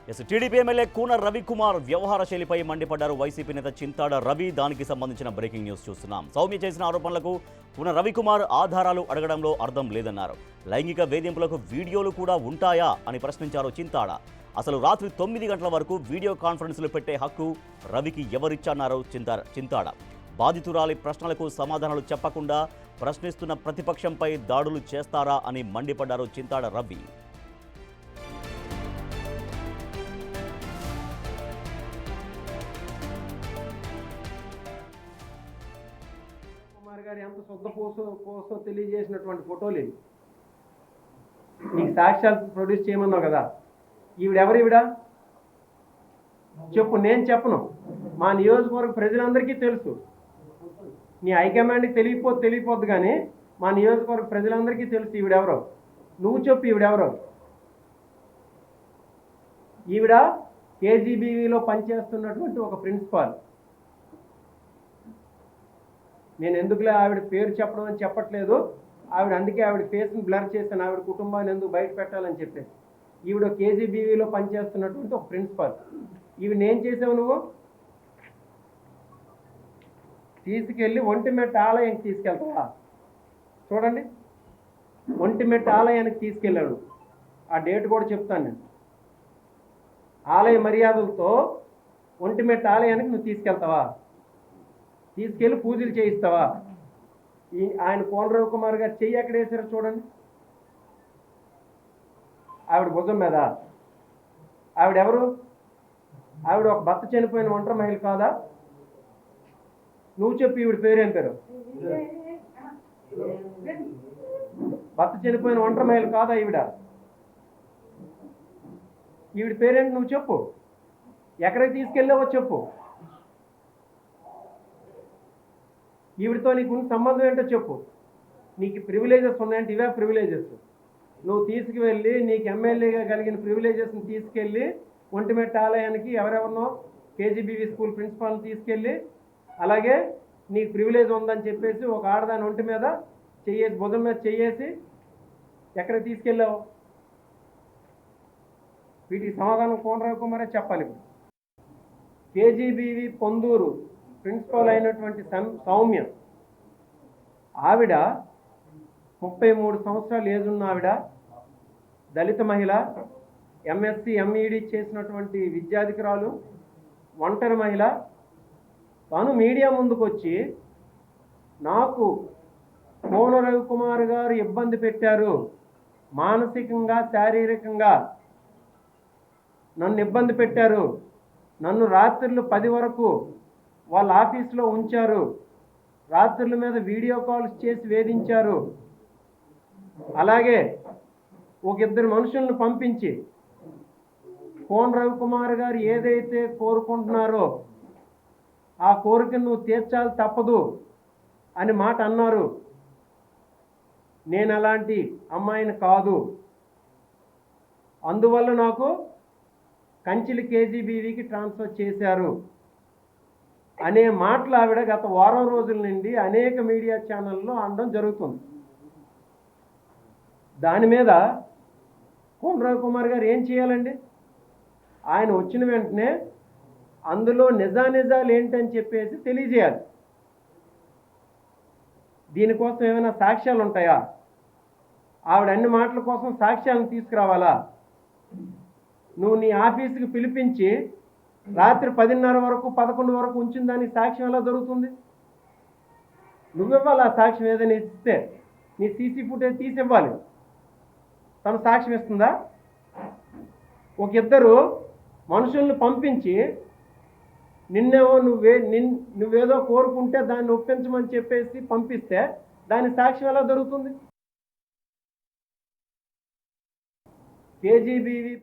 TDP MLA Koona Ravikumar వ్యవహార శైలిపై మండిపడ్డారు YCP నేత చింతాడ రవి. దానికి సంబంధించిన బ్రేకింగ్ న్యూస్ చూస్తున్నాం. సౌమ్య చేసిన ఆరోపణలకు కూన రవికుమార్ ఆధారాలు అడగడంలో అర్థం లేదన్నారు. లైంగిక వేధింపులకు వీడియోలు కూడా ఉంటాయా అని ప్రశ్నించారు చింతాడ. అసలు రాత్రి 9 గంటల వరకు వీడియో కాన్ఫరెన్స్లు పెట్టే హక్కు రవికి ఎవరిచ్చన్నారు చింతాడ. బాధితురాలి ప్రశ్నలకు సమాధానాలు చెప్పకుండా ప్రశ్నిస్తున్న ప్రతిపక్షంపై దాడులు చేస్తారా అని మండిపడ్డారు చింతాడ రవి. గారు ఎంత శుద్ధ పోసో తెలియజేసినటువంటి ఫోటోలు నీకు సాక్ష్యాలు ప్రొడ్యూస్ చేయమన్నావు కదా. ఈవిడ చెప్పు, నేను చెప్పను. మా నియోజకవర్గ ప్రజలందరికీ తెలుసు. నీ హైకమాండ్కి తెలియపోద్దు కానీ మా నియోజకవర్గ ప్రజలందరికీ తెలుసు ఈవిడెవరో. నువ్వు చెప్పు ఈవిడెవరో. ఈవిడ కేజీబీవీలో పనిచేస్తున్నటువంటి ఒక ప్రిన్సిపాల్. నేను ఎందుకులే ఆవిడ పేరు చెప్పడం అని చెప్పట్లేదు. అందుకే ఆవిడ ఫేస్ని బ్లర్ చేశాను. ఆవిడ కుటుంబాన్ని ఎందుకు బయట పెట్టాలని చెప్పేసి. ఈవిడ కేజీబీవీలో పనిచేస్తున్నటువంటి ఒక ప్రిన్సిపాల్. ఈవిడ ఏం చేసావు నువ్వు? తీసుకెళ్ళి ఒంటిమెట్ట ఆలయానికి తీసుకెళ్తావా? చూడండి, ఒంటిమెట్ట ఆలయానికి తీసుకెళ్ళాడు. ఆ డేట్ కూడా చెప్తాను నేను. ఆలయ మర్యాదలతో ఒంటిమెట్ట ఆలయానికి నువ్వు తీసుకెళ్తావా? తీసుకెళ్ళి పూజలు చేయిస్తావా? ఆయన కూన రవికుమార్ గారు చెయ్యి ఎక్కడ వేసారో చూడండి. ఆవిడ భుజం మీద. ఆవిడెవరు? ఆవిడ ఒక భర్త చనిపోయిన ఒంటరి మహిళ కాదా? నువ్వు చెప్పు, ఈవిడ పేరేం పేరు? భర్త చనిపోయిన ఒంటరి మహిళ కాదా ఈవిడ? ఈవిడ పేరేంటి నువ్వు చెప్పు. ఎక్కడికి తీసుకెళ్ళావో చెప్పు. ఈవిడితో నీకు సంబంధం ఏంటో చెప్పు. నీకు ప్రివిలేజెస్ ఉన్నాయంటే ఇవే ప్రివిలేజెస్. నువ్వు తీసుకువెళ్ళి నీకు ఎమ్మెల్యేగా కలిగిన ప్రివిలేజెస్ని తీసుకెళ్ళి ఒంటిమెట్ట ఆలయానికి ఎవరెవరినో కేజీబీవీ స్కూల్ ప్రిన్సిపాల్ని తీసుకెళ్ళి, అలాగే నీకు ప్రివిలేజ్ ఉందని చెప్పేసి ఒక ఆడదాని ఒంటి మీద చెయ్యేసి, భుజం మీద చెయ్యేసి ఎక్కడికి తీసుకెళ్ళావు? వీటికి సమాధానం కూన రవికుమారే చెప్పాలి. కేజీబీవీ పొందూరు ప్రిన్సిపల్ అయినటువంటి సౌమ్య, ఆవిడ 33 సంవత్సరాలు ఏజ్ ఉన్న ఆవిడ, దళిత మహిళ, ఎంఎస్సి ఎంఈడి చేసినటువంటి విద్యాధికురాలు, ఒంటరి మహిళ. తను మీడియా ముందుకు వచ్చి నాకు కూన రవికుమార్ గారు ఇబ్బంది పెట్టారు, మానసికంగా శారీరకంగా నన్ను ఇబ్బంది పెట్టారు, నన్ను రాత్రులు 10 వరకు వాళ్ళ ఆఫీస్లో ఉంచారు, రాత్రుల మీద వీడియో కాల్స్ చేసి వేధించారు, అలాగే ఒక 2 మనుషులను పంపించి కూన రవికుమార్ గారు ఏదైతే కోరుకుంటున్నారో ఆ కోరికను నువ్వు తీర్చాలి తప్పదు అని మాట అన్నారు. నేను అలాంటి అమ్మాయిని కాదు, అందువల్ల నాకు కంచిలి కేజీబీవీకి ట్రాన్స్ఫర్ చేశారు అనే మాటలు ఆవిడ గత వారం రోజుల నుండి అనేక మీడియా ఛానల్లో అనడం జరుగుతుంది. దాని మీద కూన రవికుమార్ గారు ఏం చేయాలండి? ఆయన వచ్చిన వెంటనే అందులో నిజాలు ఏంటని చెప్పేసి తెలియజేయాలి. దీనికోసం ఏమైనా సాక్ష్యాలు ఉంటాయా? ఆవిడ అన్ని మాటల కోసం సాక్ష్యాలను తీసుకురావాలా? నువ్వు నీ ఆఫీసుకి పిలిపించి రాత్రి 10:30 వరకు 11 వరకు ఉంచిన దానికి సాక్ష్యం ఎలా దొరుకుతుంది? నువ్వివ్వాలి ఆ సాక్ష్యం. ఏదైనా ఇస్తే నీ సీసీ ఫుటేజ్ తీసివ్వాలి. తను సాక్ష్యం ఇస్తుందా? ఒక 2 మనుషుల్ని పంపించి నిన్నేమో నువ్వేదో కోరుకుంటే దాన్ని ఒప్పించమని చెప్పేసి పంపిస్తే దాని సాక్ష్యం ఎలా దొరుకుతుంది? కేజీబీవీ